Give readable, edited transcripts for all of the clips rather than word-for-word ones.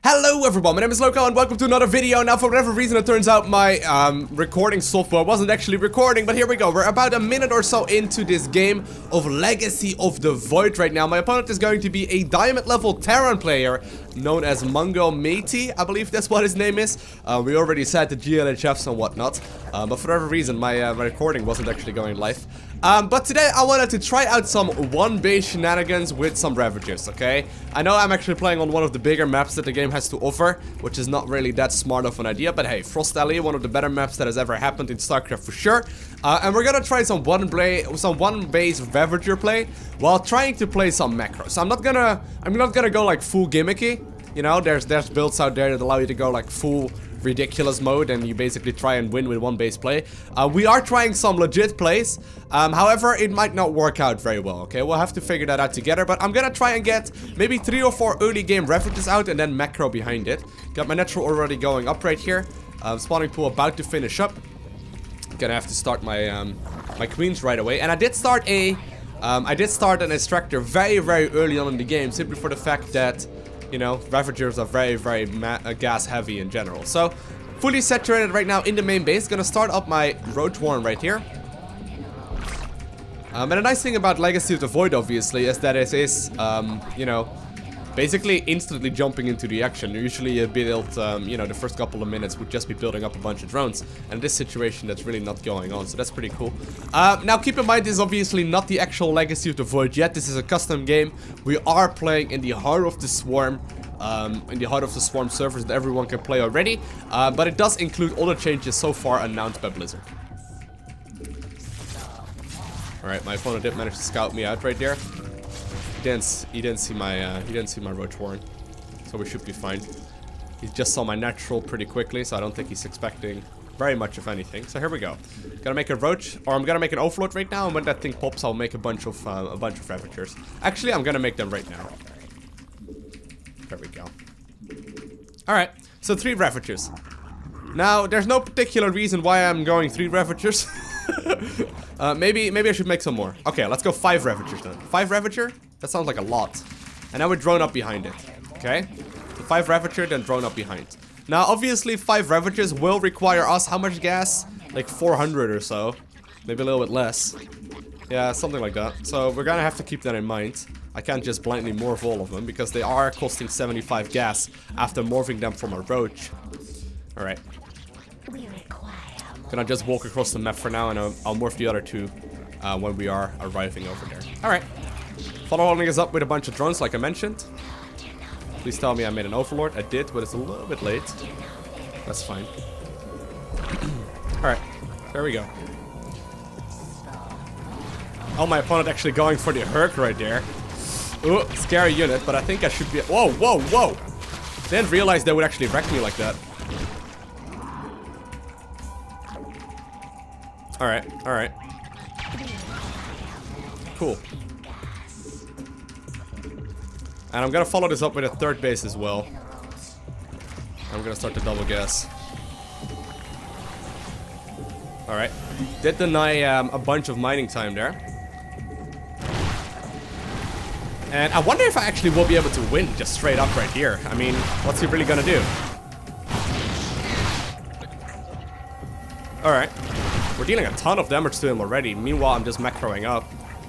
Hello everyone, my name is Lowko and welcome to another video. Now for whatever reason it turns out my recording software wasn't actually recording, but here we go. We're about a minute or so into this game of Legacy of the Void right now. My opponent is going to be a diamond level Terran player known as Mungo Matey, I believe that's what his name is. We already said the GLHFs and whatnot, but for whatever reason my recording wasn't actually going live. But today I wanted to try out some one base shenanigans with some Ravagers, okay? I know I'm actually playing on one of the bigger maps that the game has to offer, which is not really that smart of an idea, but hey, Frost Alley, one of the better maps that has ever happened in StarCraft for sure. And we're gonna try some one base Ravager play while trying to play some macros. I'm not gonna go like full gimmicky, you know, there's builds out there that allow you to go like full ridiculous mode and you basically try and win with one base play. We are trying some legit plays, however it might not work out very well, okay? We'll have to figure that out together, but I'm gonna try and get maybe 3 or 4 early game Ravagers out and then macro behind it. Got my natural already going up right here. Spawning pool about to finish up. Gonna have to start my my queens right away, and I did start an extractor very early on in the game, simply for the fact that, you know, Ravagers are very gas heavy in general. So, fully saturated right now in the main base. Gonna start up my Roach Warren right here. And the nice thing about Legacy of the Void, obviously, is that it is, you know, basically instantly jumping into the action. Usually you build, you know, the first couple of minutes would just be building up a bunch of drones. And in this situation, that's really not going on, so that's pretty cool. Now, keep in mind, this is obviously not the actual Legacy of the Void yet. This is a custom game. We are playing in the heart of the Swarm, servers that everyone can play already. But it does include all the changes so far announced by Blizzard. Alright, my opponent did manage to scout me out right there. He didn't see my Roach Warren, so we should be fine. He just saw my natural pretty quickly, so I don't think he's expecting very much of anything. So here we go. Gonna make a Roach, or I'm gonna make an Overlord right now, and when that thing pops, I'll make a bunch of Ravagers. Actually, I'm gonna make them right now. There we go. All right, so 3 Ravagers. Now, there's no particular reason why I'm going 3 Ravagers. Maybe I should make some more. Okay, let's go 5 Ravagers then. 5 Ravager? That sounds like a lot. And now we're drone up behind it. Okay? So 5 Ravager, then drone up behind. Now, obviously, 5 Ravagers will require us how much gas? Like 400 or so. Maybe a little bit less. Yeah, something like that. So we're gonna have to keep that in mind. I can't just blindly morph all of them, because they are costing 75 gas after morphing them from a Roach. Alright. Gonna just walk across the map for now, and I'll morph the other 2 when we are arriving over there. Alright. Follow holding us up with a bunch of drones, like I mentioned. Please tell me I made an Overlord. I did, but it's a little bit late. That's fine. Alright. There we go. Oh, my opponent actually going for the Herc right there. Ooh, scary unit, but I think I should be... Whoa! Didn't realize they would actually wreck me like that. Alright. Cool. And I'm gonna follow this up with a 3rd base as well. I'm gonna start the double gas. Alright. Did deny a bunch of mining time there. And I wonder if I actually will be able to win just straight up right here. I mean, what's he really gonna do? Alright. We're dealing a ton of damage to him already. Meanwhile, I'm just macroing up.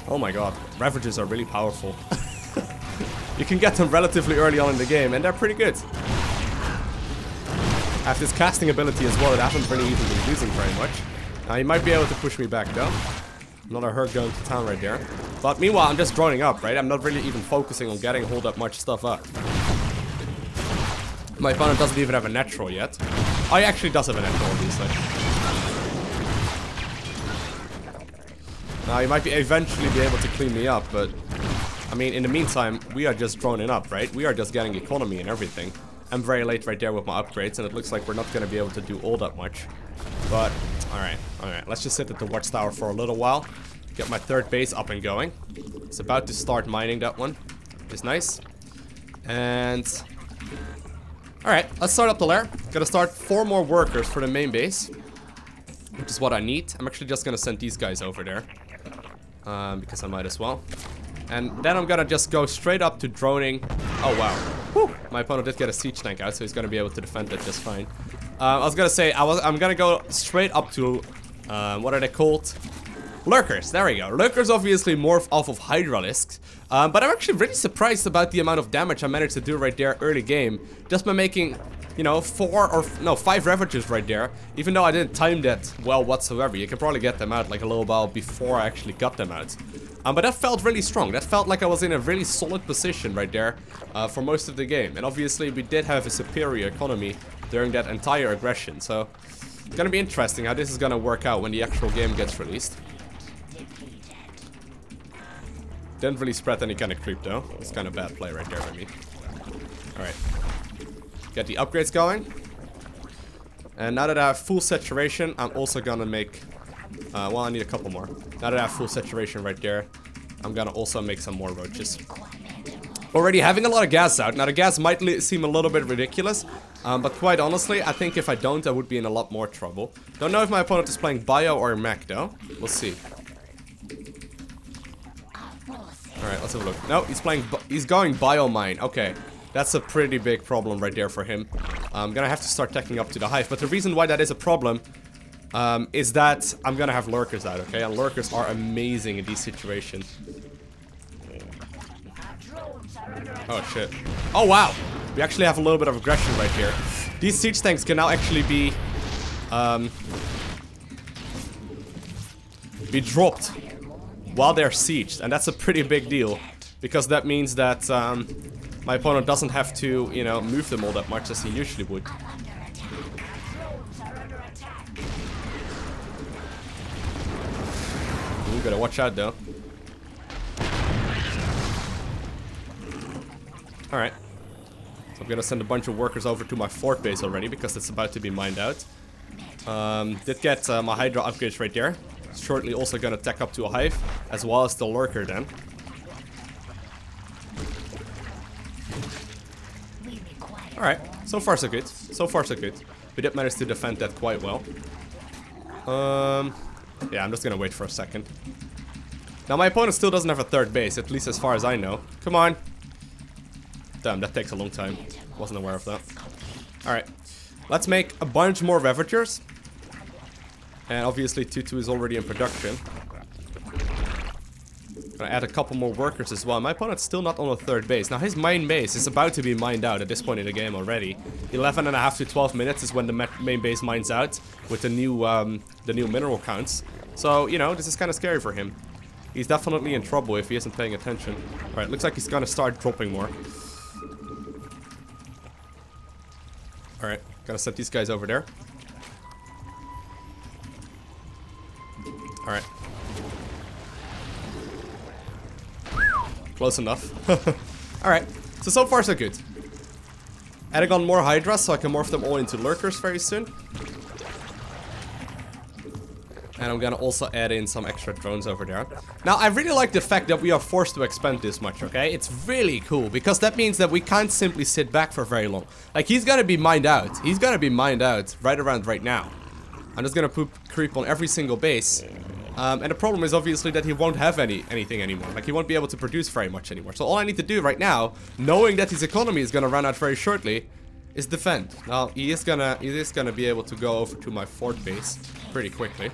Oh my god. Ravagers are really powerful. You can get them relatively early on in the game, and they're pretty good. I have this casting ability as well that I haven't really even been using very much. Now, he might be able to push me back, though. Another Herc going to town right there. But meanwhile, I'm just droning up, right? I'm not really even focusing on getting hold that much stuff up. My opponent doesn't even have a natural yet. Oh, he actually does have a natural, obviously. Now, he might eventually be able to clean me up, but... I mean, in the meantime, we are just droning up, right? We are just getting economy and everything. I'm very late right there with my upgrades, and it looks like we're not going to be able to do all that much. But, alright. Let's just sit at the watchtower for a little while. Get my 3rd base up and going. It's about to start mining that one. Which is nice. And... Alright, let's start up the lair. Gotta start 4 more workers for the main base. Which is what I need. I'm actually just gonna send these guys over there. Because I might as well. And then I'm gonna just go straight up to droning. Oh wow. Whew. My opponent did get a siege tank out, so he's gonna be able to defend it just fine. I was gonna say, I'm gonna go straight up to, what are they called? Lurkers, there we go. Lurkers obviously morph off of Hydralisks, but I'm actually really surprised about the amount of damage I managed to do right there early game, just by making, you know, 5 Ravagers right there, even though I didn't time that well whatsoever. You can probably get them out like a little while before I actually got them out. But that felt really strong. That felt like I was in a really solid position right there for most of the game. And obviously we did have a superior economy during that entire aggression, so it's gonna be interesting how this is gonna work out when the actual game gets released. Didn't really spread any kind of creep though. It's kind of bad play right there by me. Alright. Get the upgrades going. And now that I have full saturation, I'm also gonna make... well, I need a couple more. Now that I have full saturation right there, I'm gonna also make some more roaches. Already having a lot of gas out. Now the gas might seem a little bit ridiculous, but quite honestly, I think if I don't, I would be in a lot more trouble. Don't know if my opponent is playing bio or mech though. We'll see. Alright, let's have a look. No, he's going biomine. Okay, that's a pretty big problem right there for him. I'm gonna have to start teching up to the hive, but the reason why that is a problem is that I'm gonna have lurkers out, okay? And lurkers are amazing in these situations. Oh shit. Oh wow! We actually have a little bit of aggression right here. These siege tanks can now actually be dropped while they're sieged, and that's a pretty big deal, because that means that my opponent doesn't have to, you know, move them all that much as he usually would. You gotta watch out though. Alright. So I'm gonna send a bunch of workers over to my fort base already, because it's about to be mined out. Did get my Hydra upgrades right there. Shortly also gonna tech up to a hive, as well as the lurker then. Alright, so far so good. So far so good. We did manage to defend that quite well. Yeah, I'm just gonna wait for a second. Now my opponent still doesn't have a third base, at least as far as I know. Come on. Damn, that takes a long time. Wasn't aware of that. Alright, let's make a bunch more Ravagers. And obviously 2-2 is already in production. Gonna add a couple more workers as well. My opponent's still not on a third base. Now his main base is about to be mined out at this point in the game already. 11.5 to 12 minutes is when the main base mines out with the new mineral counts. So, you know, this is kind of scary for him. He's definitely in trouble if he isn't paying attention. Alright, looks like he's gonna start dropping more. Alright, gotta set these guys over there. Alright. Close enough. Alright, so far so good. Adding on more Hydras so I can morph them all into Lurkers very soon. And I'm gonna also add in some extra drones over there. Now, I really like the fact that we are forced to expand this much, okay? It's really cool, because that means that we can't simply sit back for very long. Like, he's gonna be mined out. He's gonna be mined out right around right now. I'm just gonna creep on every single base. And the problem is obviously that he won't have anything anymore. Like, he won't be able to produce very much anymore. So all I need to do right now, knowing that his economy is gonna run out very shortly, is defend. Now, he is gonna be able to go over to my fort base pretty quickly.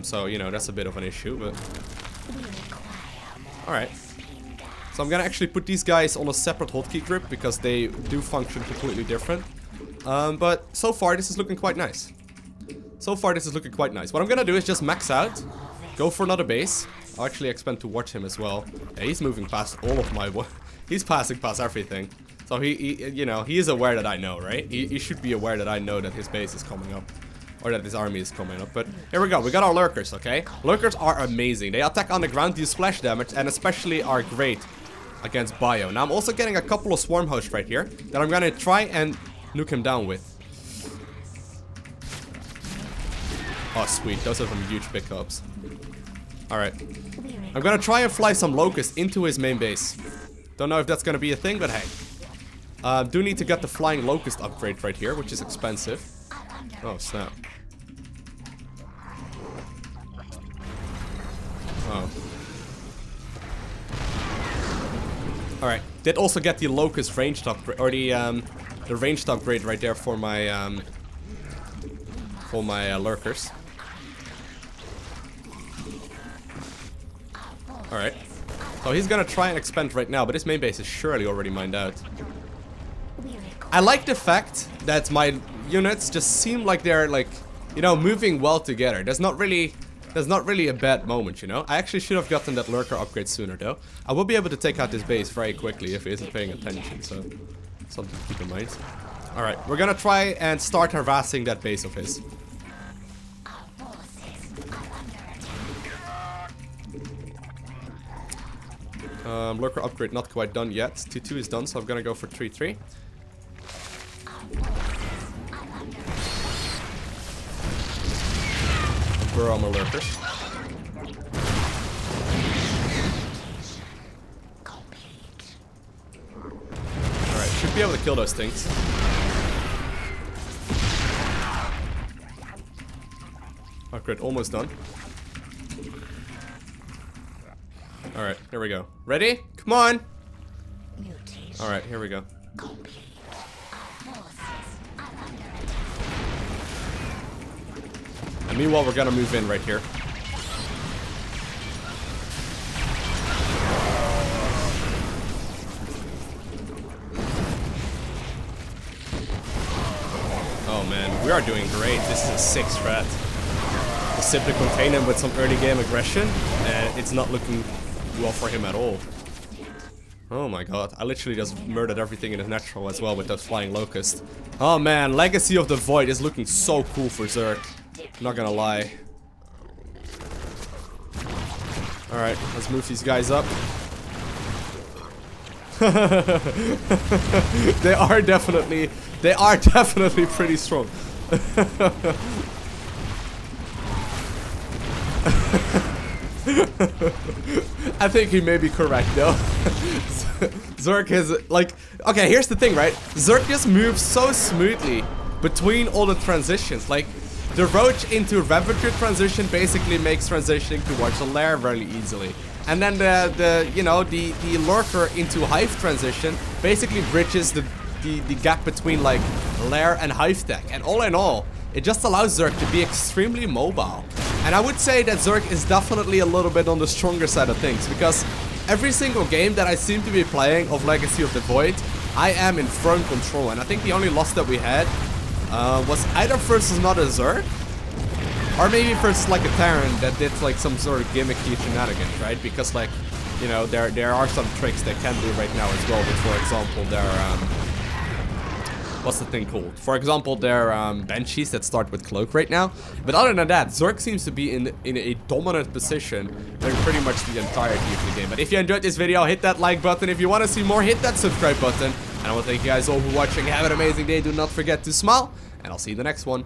So, you know, that's a bit of an issue, but... Alright. So I'm gonna actually put these guys on a separate hotkey group, because they do function completely different. But so far, this is looking quite nice. So far, this is looking quite nice. What I'm gonna do is just max out, go for another base. I'll actually expand to watch him as well. Yeah, he's moving past all of my... He's passing past everything. So he you know, he is aware that I know, right? He should be aware that I know that his base is coming up. Or that his army is coming up. But here we go. We got our Lurkers, okay? Lurkers are amazing. They attack on the ground, do splash damage, and especially are great against bio. Now, I'm also getting a couple of swarm hosts right here that I'm gonna try and nuke him down with. Oh, sweet. Those are some huge pickups. Alright. I'm gonna try and fly some locusts into his main base. Don't know if that's gonna be a thing, but hey. Do need to get the flying locust upgrade right here, which is expensive. Oh, snap. Oh. Alright. Did also get the Locust ranged upgrade, or the ranged upgrade right there for my Lurkers. Alright. So he's gonna try and expand right now, but his main base is surely already mined out. I like the fact that my units just seem like they're like, you know, moving well together. There's not really a bad moment, you know. I actually should have gotten that Lurker upgrade sooner though. I will be able to take out this base very quickly if he isn't paying attention, so something to keep in mind. Alright, we're gonna try and start harassing that base of his. Lurker upgrade not quite done yet. 2-2 is done, so I'm gonna go for 3-3. Burrow my Lurkers. Alright, should be able to kill those things. Upgrade almost done. Alright, here we go. Ready? Come on! Alright, here we go. And meanwhile, we're gonna move in right here. Oh man, we are doing great. This is a 6 threat. We'll simply contain him with some early game aggression, and it's not looking well for him at all. Oh my god, I literally just murdered everything in his natural as well with those flying locusts. Oh man, Legacy of the Void is looking so cool for ZERG. Not gonna lie. Alright, let's move these guys up. They are definitely pretty strong. I think he may be correct though. ZERG is like, okay, here's the thing, right? ZERG just moves so smoothly between all the transitions. Like the Roach into Ravager transition basically makes transitioning towards a Lair very easily. And then the Lurker into Hive transition basically bridges the gap between like Lair and Hive tech. And all in all, it just allows ZERG to be extremely mobile. And I would say that ZERG is definitely a little bit on the stronger side of things, because every single game that I seem to be playing of Legacy of the Void, I am in firm control. And I think the only loss that we had was either versus not a ZERG, or maybe versus like a Terran that did like some sort of gimmicky shenanigans, right? Because like, you know, there are some tricks they can do right now as well, with, for example, their what's the thing called? For example, their Banshees that start with Cloak right now. But other than that, ZERG seems to be in a dominant position during pretty much the entirety of the game. But if you enjoyed this video, hit that like button. If you want to see more, hit that subscribe button. And I want to thank you guys all for watching. Have an amazing day. Do not forget to smile. And I'll see you in the next one.